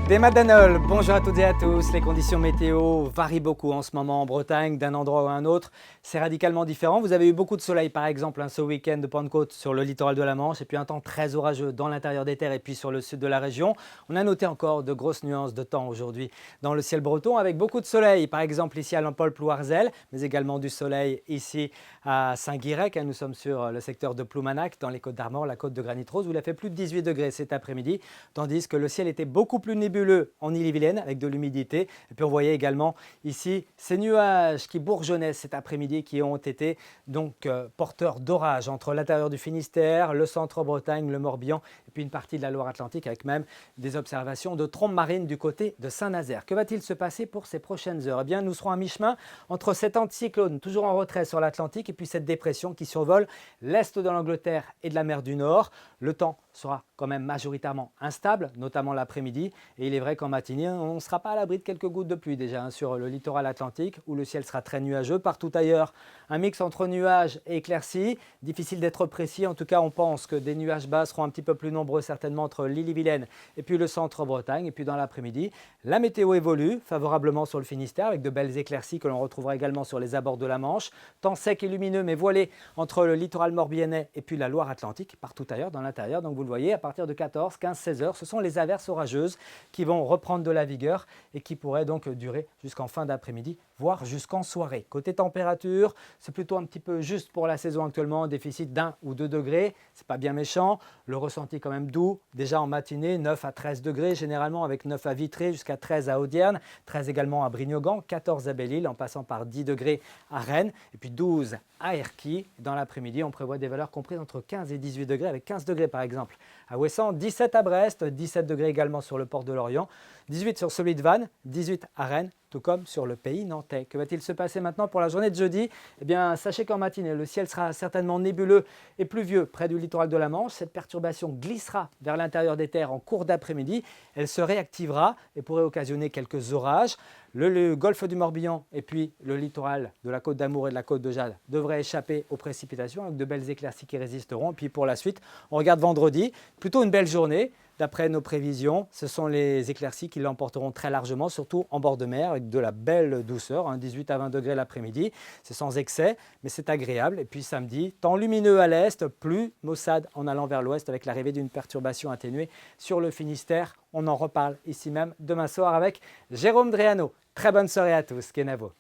Des Madanol, bonjour à toutes et à tous. Les conditions météo varient beaucoup en ce moment en Bretagne, d'un endroit à un autre. C'est radicalement différent. Vous avez eu beaucoup de soleil par exemple ce week-end de Pentecôte sur le littoral de la Manche et puis un temps très orageux dans l'intérieur des terres et puis sur le sud de la région. On a noté encore de grosses nuances de temps aujourd'hui dans le ciel breton avec beaucoup de soleil. Par exemple ici à Lampol-Plouarzel, mais également du soleil ici à Saint-Guirec. Nous sommes sur le secteur de Ploumanac dans les Côtes d'Armor, la côte de Granit-Rose où il a fait plus de 18 degrés cet après-midi, tandis que le ciel était beaucoup plus nébuleux en Ille-et-Vilaine avec de l'humidité. Et puis on voyait également ici ces nuages qui bourgeonnaient cet après-midi qui ont été donc porteurs d'orages entre l'intérieur du Finistère, le centre-Bretagne, le Morbihan et puis une partie de la Loire-Atlantique avec même des observations de trombes marines du côté de Saint-Nazaire. Que va-t-il se passer pour ces prochaines heures? Eh bien, nous serons à mi-chemin entre cet anticyclone toujours en retrait sur l'Atlantique et puis cette dépression qui survole l'est de l'Angleterre et de la mer du Nord. Le temps sera quand même majoritairement instable, notamment l'après-midi. Et il est vrai qu'en matinée, on ne sera pas à l'abri de quelques gouttes de pluie déjà sur le littoral atlantique où le ciel sera très nuageux. Partout ailleurs, un mix entre nuages et éclaircies. Difficile d'être précis. En tout cas, on pense que des nuages bas seront un petit peu plus nombreux certainement entre l'Ille-et-Vilaine et puis le centre-Bretagne. Et puis dans l'après-midi, la météo évolue favorablement sur le Finistère avec de belles éclaircies que l'on retrouvera également sur les abords de la Manche. Temps sec et lumineux mais voilé entre le littoral morbihanais et puis la Loire-Atlantique. Partout ailleurs dans l'intérieur. Donc vous le voyez, à partir de 14, 15, 16 heures, ce sont les averses orageuses qui vont reprendre de la vigueur et qui pourraient donc durer jusqu'en fin d'après-midi, voire jusqu'en soirée. Côté température, c'est plutôt un petit peu juste pour la saison actuellement, déficit d'1 ou 2 degrés, c'est pas bien méchant. Le ressenti quand même doux, déjà en matinée, 9 à 13 degrés généralement avec 9 à Vitré jusqu'à 13 à Audierne, 13 également à Brignogan, 14 à Belle-Île en passant par 10 degrés à Rennes et puis 12 à Erquy. Dans l'après-midi, on prévoit des valeurs comprises entre 15 et 18 degrés avec 15 degrés par exemple à Ouessant, 17 à Brest, 17 degrés également sur le port de Lorient, 18 sur celui de Vannes, 18 à Rennes, tout comme sur le pays nantais. Que va-t-il se passer maintenant pour la journée de jeudi? Eh bien, sachez qu'en matinée, le ciel sera certainement nébuleux et pluvieux près du littoral de la Manche. Cette perturbation glissera vers l'intérieur des terres en cours d'après-midi. Elle se réactivera et pourrait occasionner quelques orages. Le golfe du Morbihan et puis le littoral de la côte d'Amour et de la côte de Jade devraient échapper aux précipitations avec de belles éclaircies qui résisteront. Et puis pour la suite, on regarde vendredi, plutôt une belle journée. D'après nos prévisions, ce sont les éclaircies qui l'emporteront très largement, surtout en bord de mer, avec de la belle douceur, 18 à 20 degrés l'après-midi. C'est sans excès, mais c'est agréable. Et puis samedi, temps lumineux à l'est, plus maussade en allant vers l'ouest avec l'arrivée d'une perturbation atténuée sur le Finistère. On en reparle ici même demain soir avec Jérôme Dréano. Très bonne soirée à tous, Kenavo.